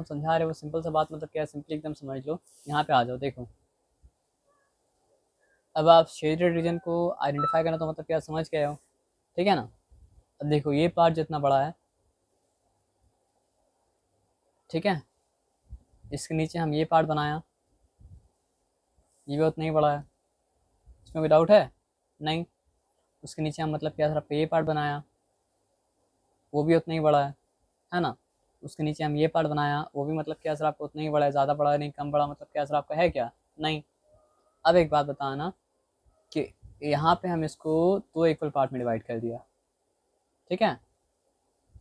हम समझा रहे हैं वो सिंपल सा बात मतलब क्या है, सिंपली एकदम समझ लो। यहाँ पे आ जाओ, देखो अब आप शेडेड रीजन को आइडेंटिफाई करना तो मतलब क्या समझ गए हो, ठीक है ना। अब देखो ये पार्ट जितना बड़ा है, ठीक है, इसके नीचे हम ये पार्ट बनाया, ये भी उतना ही बड़ा है, इसमें कोई डाउट है नहीं। उसके नीचे हम मतलब क्या सर ये पार्ट बनाया, वो भी उतना ही बड़ा है ना। उसके नीचे हम ये पार्ट बनाया, वो भी मतलब क्या सर आपको उतना ही बड़ा है, ज़्यादा बड़ा नहीं कम बड़ा, मतलब क्या सर आपका है क्या नहीं। अब एक बात बताना कि यहाँ पे हम इसको दो इक्वल पार्ट में डिवाइड कर दिया, ठीक है।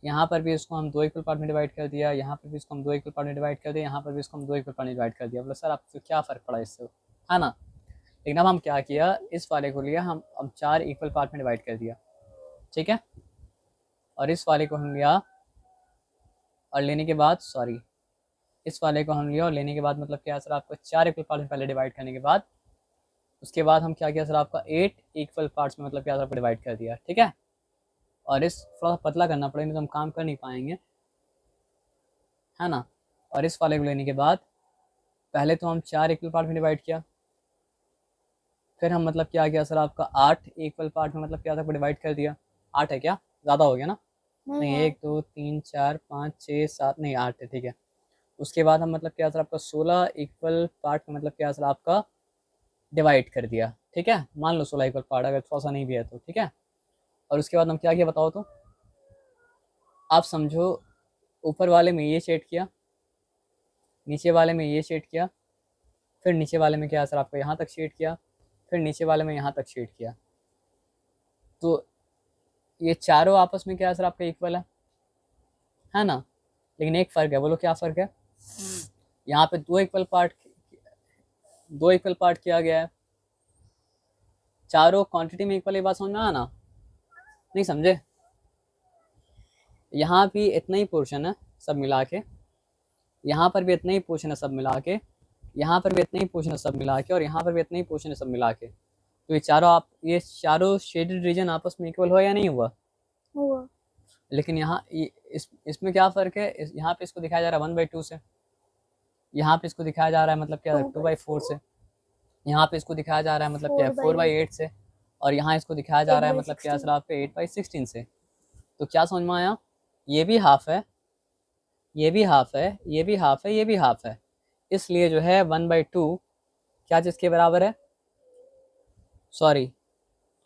यहाँ पर भी इसको हम दो इक्वल पार्ट में डिवाइड कर दिया, यहाँ पर भी इसको हम दो इक्वल पार्ट में डिवाइड कर दिया, यहाँ पर भी इसको हम दो इक्वल पार्ट में डिवाइड कर दिया। बोले सर आपको क्या फ़र्क पड़ा इससे, है ना। लेकिन अब हम क्या किया, इस वाले को लिया हम चार इक्वल पार्ट में डिवाइड कर दिया, ठीक है। और इस वाले को हम लिया और लेने के बाद इस वाले को हम लिया और लेने के बाद मतलब क्या सर आपको चार इक्वल पार्ट में पहले डिवाइड करने के बाद उसके बाद हम क्या किया सर आपका 8 इक्वल पार्ट्स में मतलब क्या सर आपको डिवाइड कर दिया, ठीक है। और इस थोड़ा सा पतला करना पड़ेगा नहीं तो हम काम कर नहीं पाएंगे, है ना। और इस वाले को लेने के बाद पहले तो हम चार इक्वल पार्ट में डिवाइड किया, फिर हम मतलब क्या किया सर आपका 8 इक्वल पार्ट में मतलब क्या था डिवाइड कर दिया। 8 है क्या, ज़्यादा हो गया ना। नहीं 1 2 3 4 5 6 7 नहीं 8 है, ठीक है। उसके बाद हम मतलब क्या सर आपका 16 इक्वल पार्ट में मतलब क्या सर आपका डिवाइड कर दिया, ठीक है। मान लो 16 इक्वल पार्ट, अगर थोड़ा सा नहीं भी है तो, ठीक है। और उसके बाद हम क्या किया बताओ तो, आप समझो ऊपर वाले में ये शेड किया, नीचे वाले में ये शेड किया, फिर नीचे वाले में क्या सर आपको यहाँ तक शेड किया, फिर नीचे वाले में यहाँ तक शेड किया। तो ये चारों आपस में क्या सर आपका इक्वल है ना। लेकिन एक फ़र्क है, बोलो क्या फ़र्क है। यहाँ पे दो इक्वल पार्ट किया गया है, चारों क्वांटिटी में इक्वल, ये बात समझ में आना नहीं समझे। यहाँ भी इतना ही पोर्शन है सब मिला के, यहाँ पर भी इतना ही पोर्शन है सब मिला के, यहाँ पर भी इतना ही पोर्शन है सब मिला के, और यहाँ पर भी इतना ही पोर्शन है सब मिला के। तो ये चारों शेडेड रीजन आपस में इक्वल हुआ या नहीं हुआ। लेकिन यहाँ इसमें क्या फ़र्क है, यहाँ पे इसको दिखाया जा रहा है 1/2 से, यहाँ पे इसको दिखाया जा रहा है मतलब क्या 2/4 से, यहाँ पे इसको दिखाया जा रहा है मतलब क्या 4/8 से, और यहाँ इसको दिखाया जा रहा है मतलब क्या सर आपके 8/16 से। तो क्या समझ में आया, ये भी हाफ है, ये भी हाफ है, ये भी हाफ है, ये भी हाफ है, इसलिए जो है 1/2 क्या चीज़ के बराबर है। सॉरी,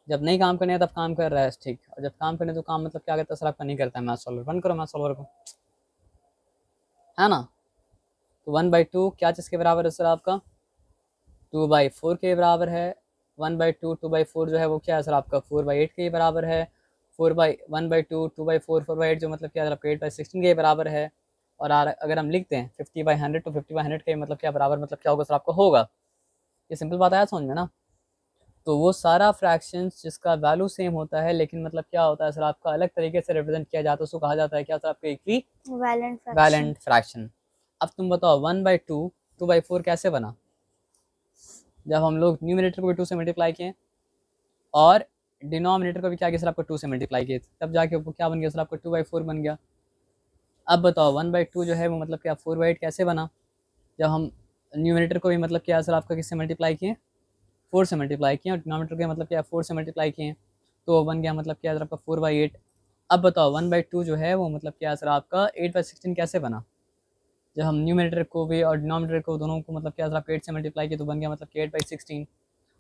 जब नहीं काम करने तब काम कर रहा है, ठीक। और जब काम करने तो काम मतलब क्या करता है सर आपका नहीं करता है। मैथ सॉल्वर बंद करो, मैथ सॉल्वर को, है ना। तो 1/2 क्या चीज़ के बराबर है सर आपका 2/4 के बराबर है। 1/2 2/4 जो है वो क्या है सर आपका 4/8 के बराबर है। 1/2 2/4 4/8 जो मतलब क्या है आपका 8/16 के बराबर है। और अगर हम लिखते हैं 50/100 तो 50/100 के मतलब क्या बराबर मतलब क्या होगा सर आपका होगा। ये सिंपल बात आया समझ में ना। तो वो सारा फ्रैक्शंस जिसका वैल्यू सेम होता है लेकिन मतलब क्या होता है सर आपका अलग तरीके से रिप्रेजेंट किया जाता है, उसको कहा जाता है क्या सर आपका इक्विवेलेंट फ्रैक्शन। अब तुम बताओ 1/2 2/4 कैसे बना। जब हम लोग न्यूमरेटर को भी 2 से मल्टीप्लाई किए और डिनोमिनेटर को भी क्या किया सर आपको 2 से मल्टीप्लाई किए, तब जाके वो क्या बन गया सर आपको 2/4 बन गया। अब बताओ 1/2 जो है वो मतलब क्या 4/8 कैसे बना। जब हम न्यूमरेटर को भी मतलब क्या सर आपका किससे मल्टीप्लाई किए 4 से मल्टीप्लाई किए, और डिनोमिनेटर के मतलब क्या 4 से मल्टीप्लाई किए, तो वो बन गया मतलब क्या सर आपका 4/8। अब बताओ 1/2 जो है वो मतलब क्या सर आपका 8/16 कैसे बना। जब हम न्यूमरेटर को भी और डिनोमिनेटर को दोनों को मतलब क्या सर आपका 8 से मल्टीप्लाई किया तो बन गया मतलब कि 8/16।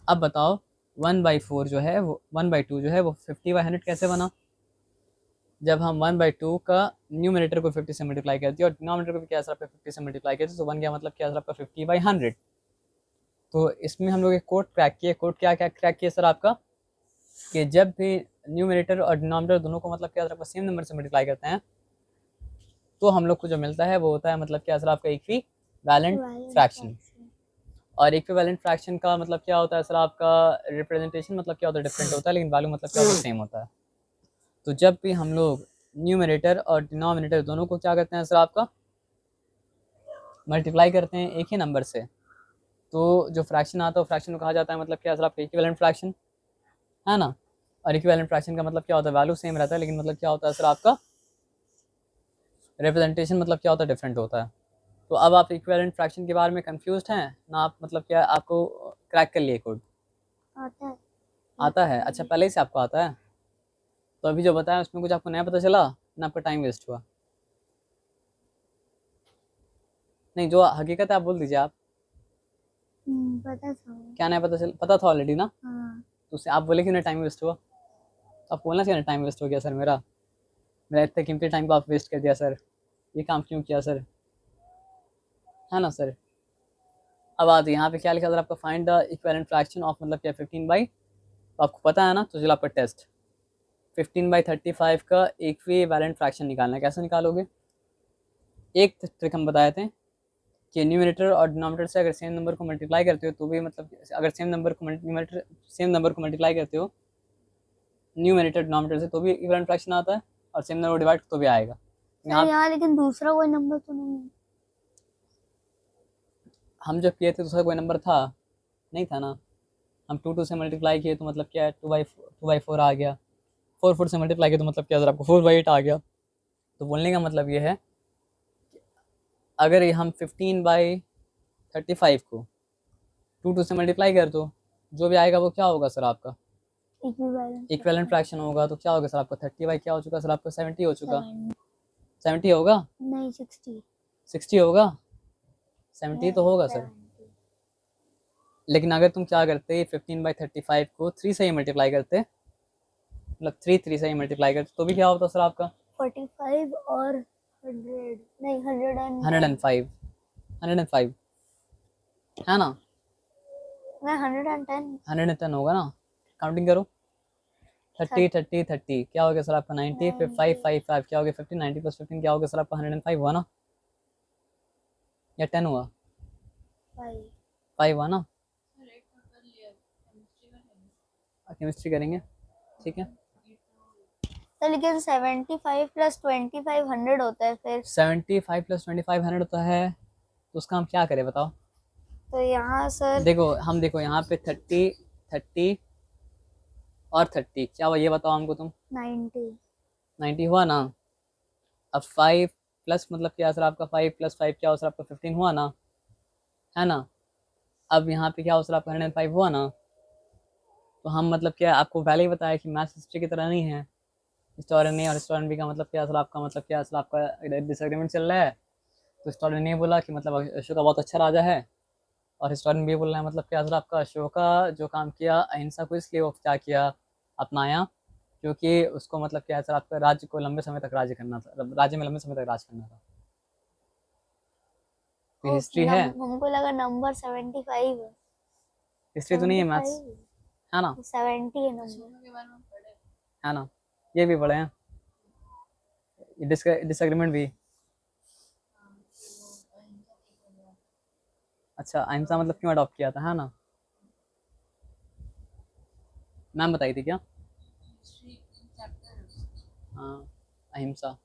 अब बताओ 1/4 जो है वो 1/2 जो है वो 50/100 कैसे बना। जब हम 1/2 का न्यूमरेटर को 50 से मल्टीप्लाई करते हैं और डिनोमिनेटर को भी क्या सर आपका 50 से मल्टीप्लाई करते तो बन गया मतलब क्या सर आपका 50/100। तो इसमें हम लोग एक कोड क्रैक किए। कोड क्या क्या क्रैक किया सर आपका कि जब भी न्यूमरेटर और डिनोमिनेटर दोनों को मतलब क्या सर आपका सेम नंबर से मल्टीप्लाई करते हैं तो हम लोग को जो मिलता है वो होता है मतलब क्या सर आपका इक्विवेलेंट फ्रैक्शन। और इक्विवेलेंट फ्रैक्शन का मतलब क्या होता है सर आपका रिप्रेजेंटेशन मतलब क्या होता है डिफरेंट होता है, लेकिन वैल्यू मतलब क्या होता है सेम होता है। तो जब भी हम लोग न्यूमरेटर और डिनोमिनेटर दोनों को क्या करते हैं सर आपका मल्टीप्लाई करते हैं एक ही नंबर से, तो जो फ्रैक्शन आता है फ्रैक्शन को कहा जाता है मतलब क्या सर आपका इक्विवेलेंट फ्रैक्शन, है ना। और इक्विवेलेंट फ्रैक्शन का मतलब क्या होता है वैल्यू सेम रहता है लेकिन मतलब क्या होता है सर आपका रिप्रेजेंटेशन मतलब क्या होता है डिफरेंट होता है। तो अब आप इक्विवेलेंट फ्रैक्शन के बारे में कंफ्यूज्ड हैं ना? आप मतलब क्या आपको क्रैक कर लिए कोड? आता है। आता है? अच्छा, पहले से आपको आता है। तो अभी जो बताया उसमें कुछ आपको नया पता चला ना? आपका टाइम वेस्ट हुआ? नहीं, जो हकीकत है आप बोल दीजिए आप। पता था। क्या नया पता था ऑलरेडी ना? हाँ। तो उससे आप बोले क्यों ना टाइम वेस्ट हुआ? तो आप बोलना चाहिए ना टाइम वेस्ट हो गया सर मेरा इतने कीमती टाइम को आप वेस्ट कर दिया सर, ये काम क्यों किया सर, है ना सर? अब आते यहाँ पे क्या लिखा था आपका, find the equivalent fraction of मतलब क्या 15/, तो आपको पता है ना? तो चलो आपका टेस्ट 15/35 का इक्विवेलेंट फ्रैक्शन निकालना है। कैसे निकालोगे? एक ट्रिक हम बताए थे कि न्यूमरेटर और डिनोमिनेटर से अगर सेम नंबर को मल्टीप्लाई करते हो तो भी मतलब अगर सेम नंबर को मल्टीप्लाई करते हो न्यूमरेटर डिनोमिनेटर से तो भी इक्विवेलेंट फ्रैक्शन आता है, और सेम नंबर डिवाइड तो भी आएगा। यहाँ लेकिन दूसरा कोई नंबर तो नहीं है। हम जब किए थे दूसरा कोई नंबर था नहीं था ना? हम 2 से मल्टीप्लाई किए तो मतलब क्या है, 2/4 आ गया। 4 से मल्टीप्लाई किए तो मतलब क्या, आपको 4/8 आ गया। तो बोलने का मतलब ये है अगर हम 15/35 को 2 से मल्टीप्लाई कर दो, जो भी आएगा वो क्या होगा सर आपका? इक्विवेलेंट फ्रैक्शन होगा। तो क्या होगा सर आपका 30 क्या हो चुका सर आपका? 70 हो चुका। 70 होगा? नहीं 60। 60 होगा? 70 तो होगा सर। लेकिन अगर तुम क्या करते 15/35 को 3 से ही मल्टीप्लाई करते, मतलब 3 से ही मल्टीप्लाई करते तो भी क्या होता सर आपका? 45 और 100 नहीं 105 है ना? नहीं 110 110 होगा ना? काउंटिंग करो। 30 30 30 क्या हो गया सर आपका? 90। फिर 5 5 5 क्या हो गया? 50। 90 + 15 क्या हो गया सर आपका? 105 हुआ ना? या 10 हुआ? 5 हुआ ना? केमिस्ट्री करेंगे, ठीक है। तो लेकिन 75 + 25 100 होता है फिर। 75 + 25 100 होता है, तो उसका हम क्या करें बताओ? तो यहाँ सर देखो यहाँ पे 30 30 और 30 क्या हुआ ये बताओ हमको तुम? 90 हुआ ना? अब 5 प्लस मतलब क्या सर आपका? 5 + 5 क्या हो सर आपका? 15 हुआ ना? है ना? अब यहाँ पे क्या हो सर आपका? 105 हुआ ना? तो हम मतलब क्या आपको पहले ही बताया कि मैथ्स हिस्ट्री की तरह नहीं है। हिस्टोरियन ए और हिस्टोरियन बी का मतलब क्या सर आपका? मतलब क्या सर आपका डिसएग्रीमेंट चल रहा है। तो हिस्टोरियन ए बोला कि मतलब अशोका बहुत अच्छा राजा है, और हिस्टोरियन बी बोल रहा है मतलब क्या सर आपका? अशोका जो काम किया अहिंसा को इसलिए वो क्या किया, अपनाया, क्योंकि उसको मतलब क्या सर आपका राज्य को लंबे समय तक राज्य करना था, राज्य में लंबे समय तक राज करना था। तो हिस्ट्री है, हमको लगा नंबर 75 है। हिस्ट्री तो नहीं है मैथ्स, है ना? 70 है नंबर, है ना? ये भी पढ़े हैं, डिसएग्रीमेंट भी। अच्छा, अहिंसा मतलब क्यों अडॉप्ट किया था, है ना? मैम बताई थी क्या? हाँ, अहिंसा।